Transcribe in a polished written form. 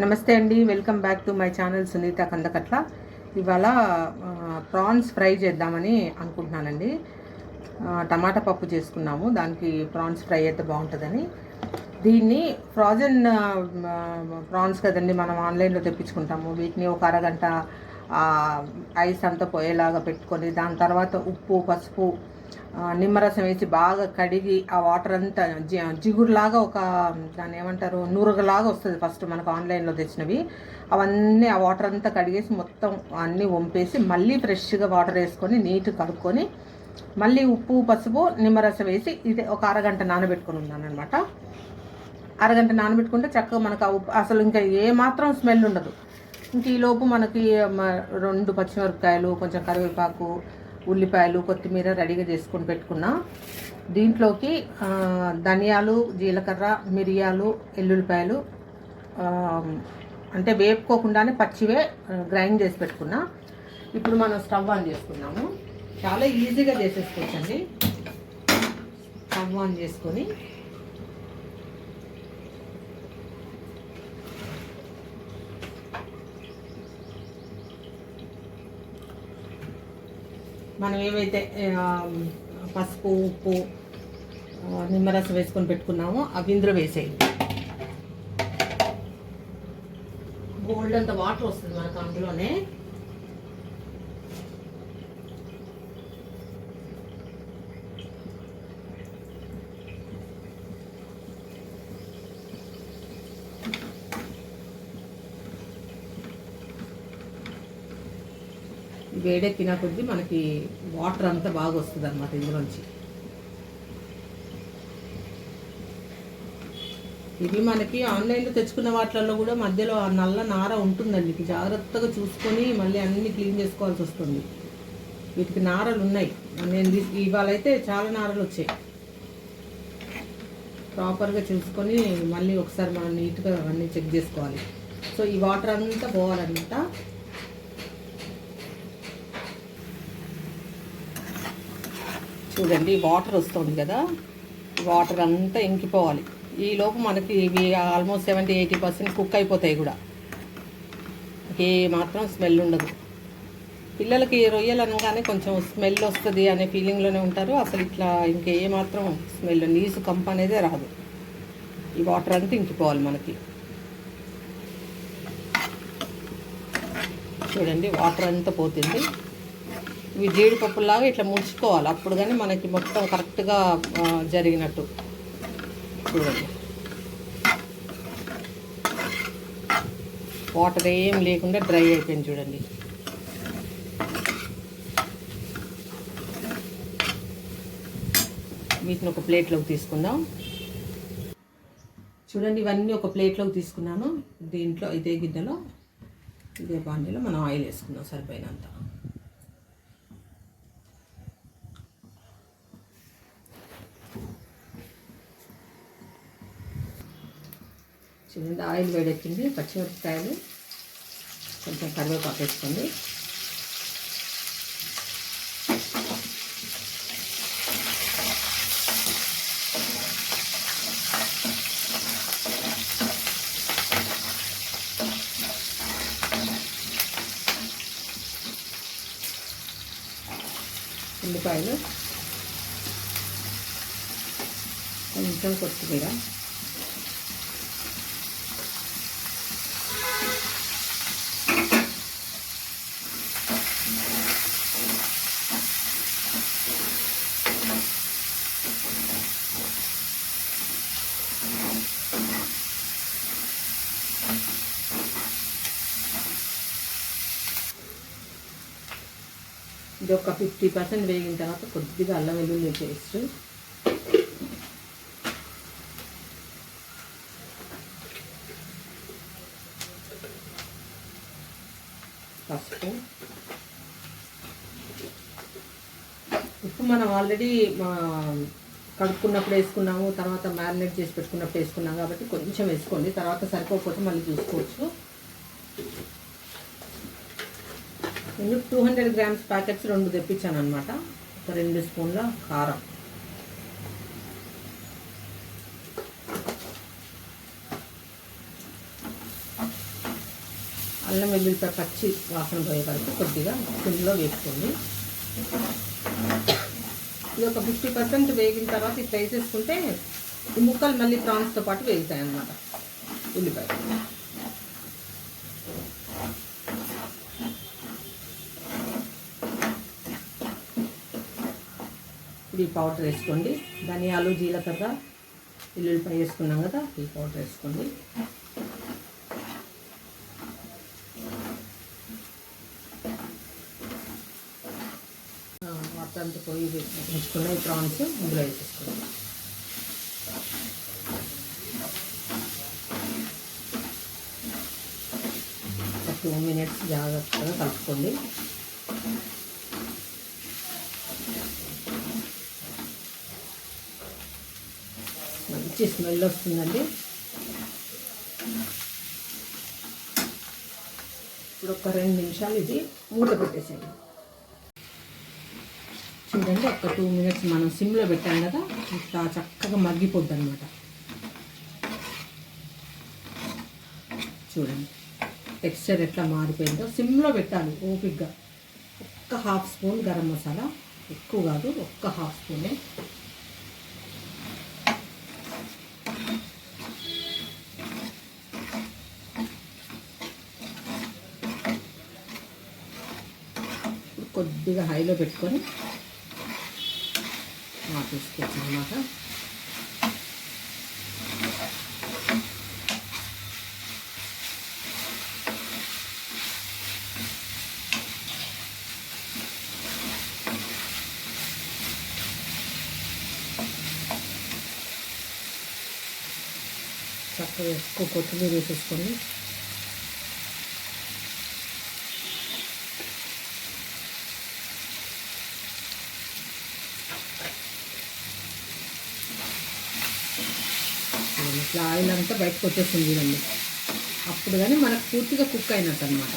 నమస్తే అండి, welcome back to my channel Sunitha Kandakatla. ఇవాళ ప్రాన్స్ ఫ్రై చేద్దామని అనుకుంటున్నానండి. టమాటా పప్పు చేసుకున్నాము, దానికి ప్రాన్స్ ఫ్రై అయితే బాగుంటుందని. దీన్ని ఫ్రోజన్ ప్రాన్స్ కదండి, మనం ఆన్లైన్లో తెప్పించుకుంటాము. వీటిని ఒక అరగంట ఐస్ అంతా పోయేలాగా పెట్టుకొని, దాని తర్వాత ఉప్పు, పసుపు, నిమ్మరసం వేసి బాగా కడిగి ఆ వాటర్ అంతా జిగురులాగా దాన్ని ఏమంటారు, నురగలాగా వస్తుంది. ఫస్ట్ మనకు ఆన్లైన్లో తెచ్చినవి అవన్నీ ఆ వాటర్ అంతా కడిగేసి మొత్తం అన్నీ వంపేసి మళ్ళీ ఫ్రెష్గా వాటర్ వేసుకొని నీట్ కడుక్కొని మళ్ళీ ఉప్పు, పసుపు, నిమ్మరసం వేసి ఇది ఒక అరగంట నానబెట్టుకొని ఉన్నాను అనమాట. అరగంట నానబెట్టుకుంటే చక్కగా మనకు ఆ ఉప్పు అసలు ఇంకా ఏమాత్రం స్మెల్ ఉండదు. ఇంక ఈలోపు మనకి 2 పచ్చిమిరపకాయలు, కొంచెం కరివేపాకు, ఉల్లిపాయలు, కొత్తిమీర రెడీగా చేసుకొని పెట్టుకున్నా. దీంట్లోకి ధనియాలు, జీలకర్ర, మిరియాలు, ఎల్లుల్లిపాయలు అంటే వేపుకోకుండానే పచ్చివే గ్రైండ్ చేసి పెట్టుకున్నా. ఇప్పుడు మనం స్టవ్ ఆన్ చేసుకున్నాము. చాలా ఈజీగా చేసేసుకోవచ్చండి. స్టవ్ ఆన్ చేసుకొని మనం ఏవైతే పసుపు, ఉప్పు, నిమ్మరసం వేసుకొని పెట్టుకున్నామో అవి ఇందులో వేసేయండి. గోల్డ్ అంత వాటర్ వస్తుంది మనకు అందులోనే. వేడెక్కిన కొద్దీ మనకి వాటర్ అంతా బాగా వస్తుంది అన్నమాట ఇందులోంచి. ఇవి మనకి ఆన్లైన్లో తెచ్చుకున్న వాటిల్లో కూడా మధ్యలో ఆ నల్ల నార ఉంటుందండి. జాగ్రత్తగా చూసుకొని మళ్ళీ అన్నీ క్లీన్ చేసుకోవాల్సి వస్తుంది. వీటికి నారలు ఉన్నాయి. నేను ఇవాళ అయితే చాలా నారలు వచ్చాయి. ప్రాపర్గా చూసుకొని మళ్ళీ ఒకసారి మనం నీట్గా అన్నీ చెక్ చేసుకోవాలి. సో ఈ వాటర్ అంతా పోవాలన్నమాట. చూడండి, వాటర్ వస్తుంది కదా, వాటర్ అంతా ఇంకిపోవాలి. ఈలోపు మనకి ఇవి ఆల్మోస్ట్ 70-80% కుక్ అయిపోతాయి కూడా. ఏ మాత్రం స్మెల్ ఉండదు. పిల్లలకి రొయ్యలు అనగానే కొంచెం స్మెల్ వస్తుంది అనే ఫీలింగ్లోనే ఉంటారు. అసలు ఇట్లా ఇంకే మాత్రం స్మెల్, నీసు కంప అనేదే రాదు. ఈ వాటర్ అంతా ఇంకిపోవాలి మనకి. చూడండి, వాటర్ అంతా పోతుంది. ఇవి జీడిపప్పులాగా ఇట్లా ముడుచుకోవాలి, అప్పుడు కానీ మనకి మొత్తం కరెక్ట్గా జరిగినట్టు. చూడండి, వాటర్ ఏం లేకుండా డ్రై అయిపోయింది. చూడండి, వీటిని ఒక ప్లేట్లోకి తీసుకుందాం. చూడండి, ఇవన్నీ ఒక ప్లేట్లోకి తీసుకున్నాను. దీంట్లో ఇదే గిన్నెలో, ఇదే బాండీలో మనం ఆయిల్ వేసుకుందాం సరిపోయినంత. చూడండి, ఆయిల్ వేడెక్కింది. పచ్చిమిరపకాయలు, కొంచెం కరివేపాకు వేసుకోండి. ఉల్లిపాయలు, కొంచెం కొత్తిమీర, ఇది ఒక 50% వేగిన తర్వాత కొద్దిగా అల్లం వెల్లుల్లి పేస్ట్, పసుపు, ఉప్పు మనం ఆల్రెడీ కడుక్కున్నప్పుడు వేసుకున్నాము, తర్వాత మ్యారినేట్ చేసి పెట్టుకున్నప్పుడు వేసుకున్నాం కాబట్టి కొంచెం వేసుకోండి. తర్వాత సరిపోకపోతే మళ్ళీ చూసుకోవచ్చు. నేను 200 గ్రామ్స్ ప్యాకెట్స్ 2 తెప్పించాను అనమాట. ఒక 2 స్పూన్ల కారం, అల్లం వెల్లుల్లిపాయ పచ్చి వాసన పోయే వరకు కొద్దిగా సిమ్లో వేసుకోండి. ఇది ఒక 50% వేగిన తర్వాత ఇట్లా వేసేసుకుంటే ఈ ముక్కలు మళ్ళీ ప్రాన్స్తో పాటు వేగుతాయి అన్నమాట. ఉల్లిపాయ ఈ పౌడర్ వేసుకోండి. ధనియాలు, జీలకర్ర, వెల్లుల్లిపాయ వేసుకున్నాం కదా, ఈ పౌడర్ వేసుకోండి. వాటర్ అంతా పోయి ఉంచుకున్న ఈ ప్రాన్స్ ఇందులో వేసేసుకోండి. ఒక 2 minutes జాగ్రత్తగా కలుపుకోండి. మంచి స్మెల్ వస్తుందండి. ఇప్పుడు ఒక 2 నిమిషాలు ఇది మూత పెట్టేసేయండి. చూడండి, ఒక 2 minutes మనం సిమ్లో పెట్టాం కదా, ఇట్లా చక్కగా మగ్గిపోద్ది అనమాట. చూడండి టెక్స్చర్ ఎట్లా మారిపోయిందో. సిమ్లో పెట్టాలి ఓపిక్గా. ఒక్క 1/2 స్పూన్ గరం మసాలా, ఎక్కువ కాదు, ఒక్క 1/2 స్పూనే. కొద్దిగా హైలో పెట్టుకొని తీసుకోవచ్చు అన్నమాట. చక్కగా ఎక్కువ కొత్తిమీర వేసేసుకొని ఇట్లా ఆయిల్ అంతా బయటకు వచ్చేస్తుంది చూడండి. అప్పుడు కానీ మనకు పూర్తిగా కుక్ అయినట్టు అనమాట.